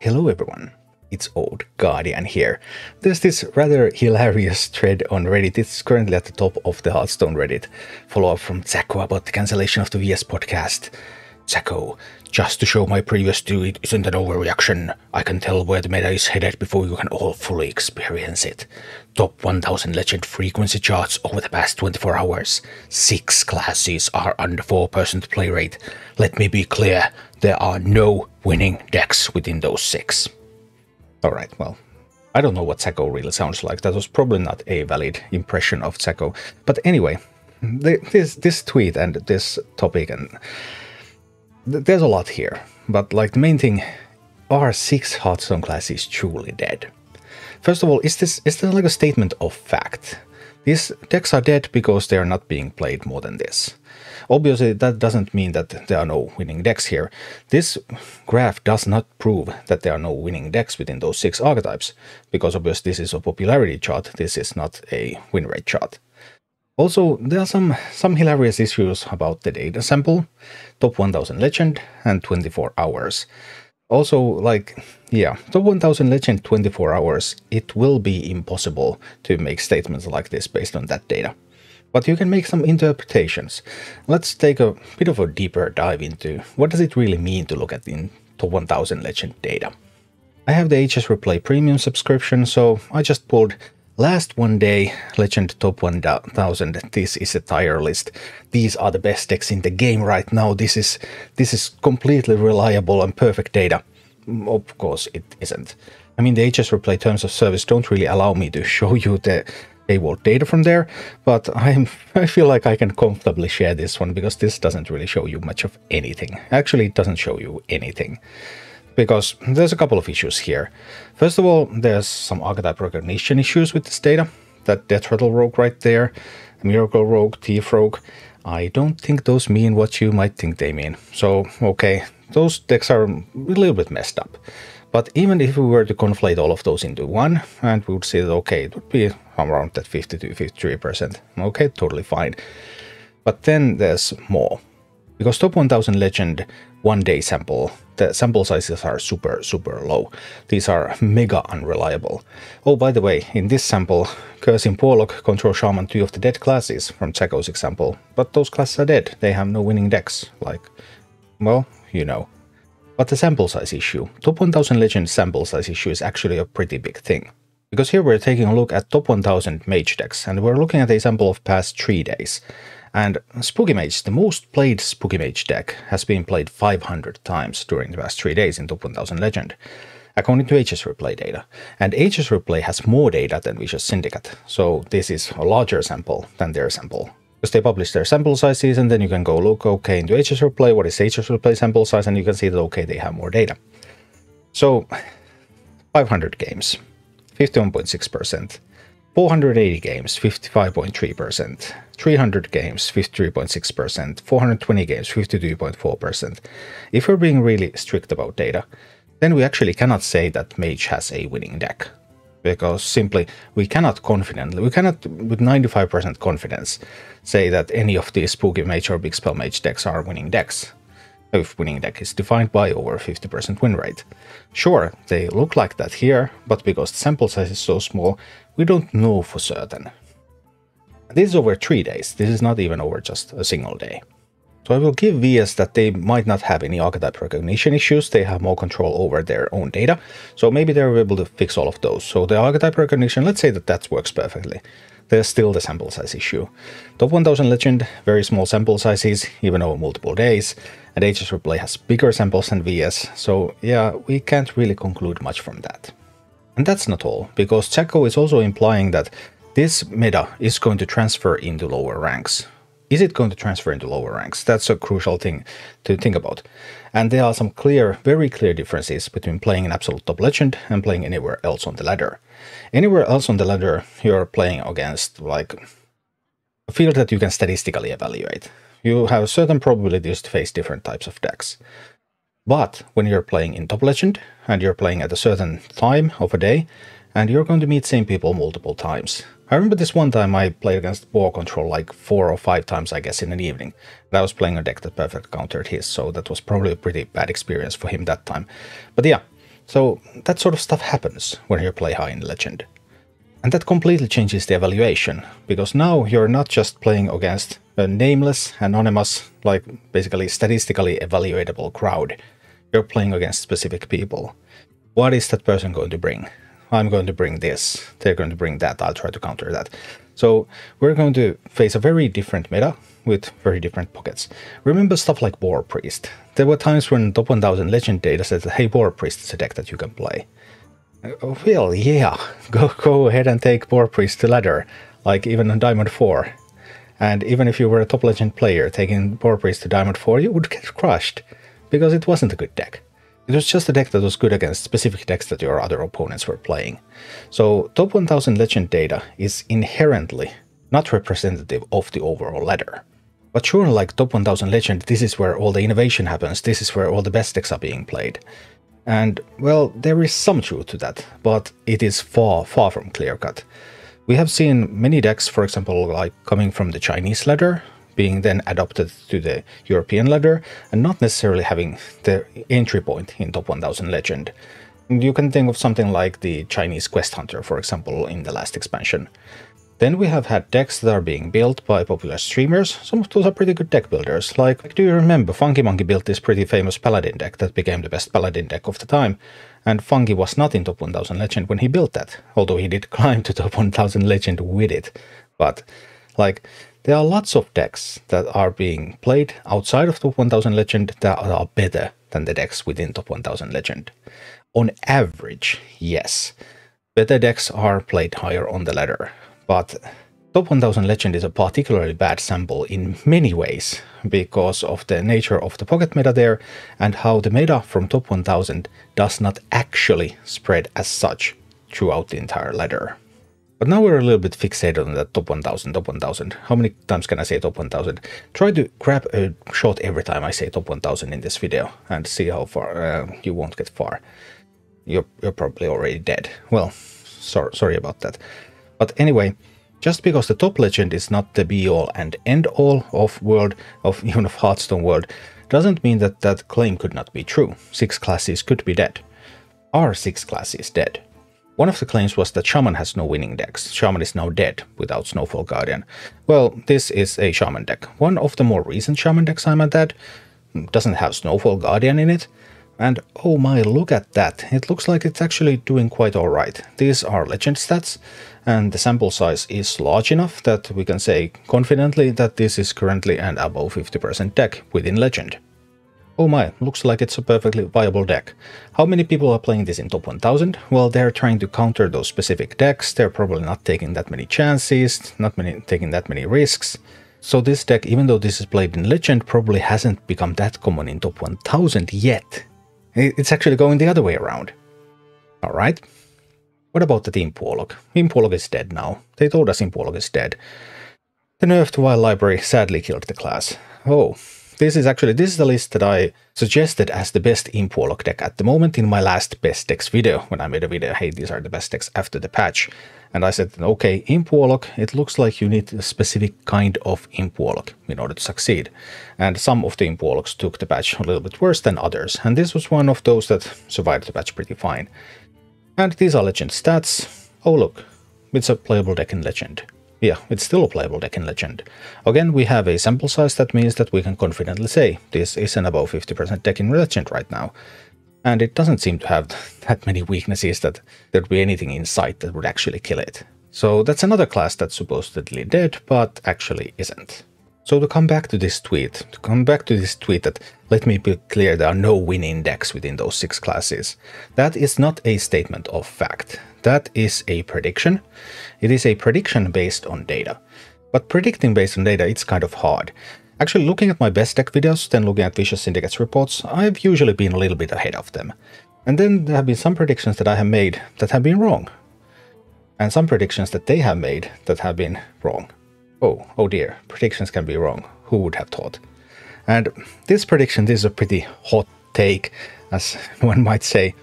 Hello everyone, it's Old Guardian here. There's this rather hilarious thread on Reddit. It's currently at the top of the Hearthstone Reddit. Follow-up from Zacko about the cancellation of the VS podcast. Zacko, just to show my previous tweet isn't an overreaction. I can tell where the meta is headed before you can all fully experience it. Top 1000 legend frequency charts over the past 24 hours. 6 classes are under 4% play rate. Let me be clear, there are no winning decks within those 6. Alright, well, I don't know what Zacko really sounds like. That was probably not a valid impression of Zacko. But anyway, this tweet and this topic, and there's a lot here. But like the main thing, are 6 Hearthstone classes truly dead? First of all, is this like a statement of fact? These decks are dead because they are not being played more than this. Obviously, that doesn't mean that there are no winning decks here. This graph does not prove that there are no winning decks within those 6 archetypes, because obviously this is a popularity chart, this is not a win rate chart. Also, there are some hilarious issues about the data sample, top 1000 legend and 24 hours. Also, like, yeah, top 1000 legend 24 hours, it will be impossible to make statements like this based on that data. But you can make some interpretations. Let's take a bit of a deeper dive into what does it really mean to look at the top 1000 legend data. I have the HS Replay Premium subscription, so I just pulled last one day legend top 1000. This is a tier list. These are the best decks in the game right now. This is completely reliable and perfect data. Of course it isn't. I mean, the HS Replay terms of service don't really allow me to show you the paywall data from there, but I feel like I can comfortably share this one because this doesn't really show you much of anything. Actually, it doesn't show you anything. Because there's a couple of issues here. First of all, there's some archetype recognition issues with this data. That Death Rattle Rogue right there, Miracle Rogue, Thief Rogue, I don't think those mean what you might think they mean. So, okay, those decks are a little bit messed up. But even if we were to conflate all of those into one, and we would see that, okay, it would be around that 50 to 53%. Okay, totally fine. But then there's more. Because top 1000 legend 1 day sample, the sample sizes are super low. These are mega unreliable. Oh, by the way, in this sample, Cursing Warlock, Control Shaman, 2 of the dead classes from Zacko's example. But those classes are dead. They have no winning decks. Like, well, you know. But the sample size issue, top 1000 legend sample size issue is actually a pretty big thing. Because here we're taking a look at top 1000 mage decks, and we're looking at a sample of past 3 days. And Spooky Mage, the most played Spooky Mage deck, has been played 500 times during the past 3 days in top 1000 legend, according to HS Replay data. And HS Replay has more data than Vicious Syndicate, so this is a larger sample than their sample. Because they publish their sample sizes, and then you can go look, okay, into HS Replay, what is HS Replay sample size, and you can see that, okay, they have more data. So, 500 games, 51.6%. 480 games, 55.3%, 300 games, 53.6%, 420 games, 52.4%. If we're being really strict about data, then we actually cannot say that Mage has a winning deck. Because simply, we cannot with 95% confidence, say that any of these Spooky Mage or Big Spell Mage decks are winning decks. If winning deck is defined by over 50% win rate. Sure, they look like that here, but because the sample size is so small, we don't know for certain. This is over 3 days, this is not even over just a single day. So I will give VS that they might not have any archetype recognition issues, they have more control over their own data, so maybe they're able to fix all of those. So the archetype recognition, let's say that works perfectly. There's still the sample size issue. Top 1000 legend, very small sample sizes, even over multiple days, and HS Replay has bigger samples than VS, so yeah, we can't really conclude much from that. And that's not all, because Zacko is also implying that this meta is going to transfer into lower ranks. Is it going to transfer into lower ranks? That's a crucial thing to think about. And there are some very clear differences between playing an absolute top legend and playing anywhere else on the ladder. Anywhere else on the ladder, you're playing against like a field that you can statistically evaluate. You have certain probabilities to face different types of decks. But when you're playing in top legend and you're playing at a certain time of a day, and you're going to meet same people multiple times. I remember this one time I played against War Control like 4 or 5 times, I guess, in an evening. And I was playing a deck that perfectly countered his, so that was probably a pretty bad experience for him that time. But yeah, So that sort of stuff happens when you play high in Legend. And that completely changes the evaluation, because now you're not just playing against a nameless, anonymous, like basically statistically evaluatable crowd. You're playing against specific people. What is that person going to bring? I'm going to bring this. They're going to bring that. I'll try to counter that. So we're going to face a very different meta with very different pockets. Remember stuff like War Priest. There were times when top 1000 Legend data said, hey, War Priest is a deck that you can play. Well, yeah, go ahead and take War Priest to ladder, like even on Diamond 4. And even if you were a top Legend player, taking War Priest to Diamond 4, you would get crushed, because it wasn't a good deck. It was just a deck that was good against specific decks that your other opponents were playing. So top 1000 Legend data is inherently not representative of the overall ladder. But sure, like top 1000 Legend, this is where all the innovation happens, this is where all the best decks are being played. And, well, there is some truth to that, but it is far from clear-cut. We have seen many decks, for example, like coming from the Chinese ladder, being then adopted to the European ladder, and not necessarily having the entry point in top 1000 Legend. You can think of something like the Chinese Quest Hunter, for example, in the last expansion. Then we have had decks that are being built by popular streamers. Some of those are pretty good deck builders. Like, do you remember Funki Monki built this pretty famous Paladin deck that became the best Paladin deck of the time? And Funki was not in top 1000 Legend when he built that, although he did climb to top 1000 Legend with it. But, like, there are lots of decks that are being played outside of top 1000 Legend that are better than the decks within top 1000 Legend. On average, yes, better decks are played higher on the ladder. But top 1000 Legend is a particularly bad sample in many ways, because of the nature of the pocket meta there, and how the meta from top 1000 does not actually spread as such throughout the entire ladder. But now we're a little bit fixated on that top 1000, top 1000. How many times can I say top 1000? Try to grab a shot every time I say top 1000 in this video, and see how far you won't get far. You're probably already dead. Well, sorry about that. But anyway, just because the top Legend is not the be-all and end-all of even of Hearthstone world, doesn't mean that that claim could not be true. 6 classes could be dead. Are 6 classes dead? One of the claims was that Shaman has no winning decks. Shaman is now dead without Snowfall Guardian. Well, this is a Shaman deck. One of the more recent Shaman decks I'm at doesn't have Snowfall Guardian in it. And oh my, look at that. It looks like it's actually doing quite alright. These are Legend stats, and the sample size is large enough that we can say confidently that this is currently an above 50% deck within Legend. Oh my, looks like it's a perfectly viable deck. How many people are playing this in top 1000? Well, they're trying to counter those specific decks, they're probably not taking that many chances, taking that many risks. So this deck, even though this is played in Legend, probably hasn't become that common in top 1000 yet. It's actually going the other way around. Alright. What about the Imp Warlock? Imp Warlock is dead now. They told us Imp Warlock is dead. The nerfed Wild Library sadly killed the class. Oh, this is the list that I suggested as the best Imp Warlock deck at the moment in my last Best Decks video, when I made a video, hey, these are the best decks after the patch. And I said, okay, Imp Warlock, it looks like you need a specific kind of Imp Warlock in order to succeed. And some of the Imp Warlocks took the patch a little bit worse than others, and this was one of those that survived the patch pretty fine. And these are Legend stats. Oh look, it's a playable deck in Legend. Yeah, it's still a playable deck in Legend. Again, we have a sample size that means that we can confidently say this is an above 50% deck in Legend right now. And it doesn't seem to have that many weaknesses that there'd be anything in sight that would actually kill it. So that's another class that's supposedly dead, but actually isn't. So to come back to this tweet that, let me be clear, there are no winning decks within those 6 classes. That is not a statement of fact. That is a prediction. It is a prediction based on data. But predicting based on data, it's kind of hard. Actually, looking at my best deck videos, then looking at Vicious Syndicate's reports, I've usually been a little bit ahead of them. And then there have been some predictions that I have made that have been wrong. And some predictions that they have made that have been wrong. Oh dear, predictions can be wrong. Who would have thought? And this prediction, this is a pretty hot take, as one might say.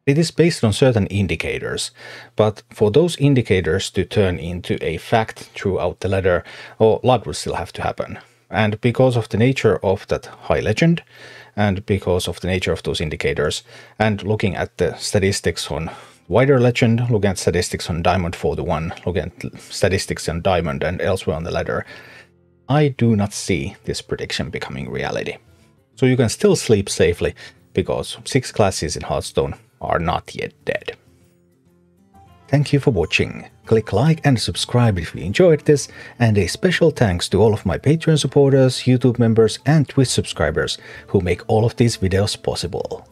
It is based on certain indicators, but for those indicators to turn into a fact throughout the ladder, a lot will still have to happen. And because of the nature of that high Legend, and because of the nature of those indicators, and looking at the statistics on Wider Legend, looking at statistics on Diamond 41, looking at statistics on Diamond and elsewhere on the ladder, I do not see this prediction becoming reality. So you can still sleep safely, because 6 classes in Hearthstone are not yet dead. Thank you for watching. Click like and subscribe if you enjoyed this, and a special thanks to all of my Patreon supporters, YouTube members and Twitch subscribers who make all of these videos possible.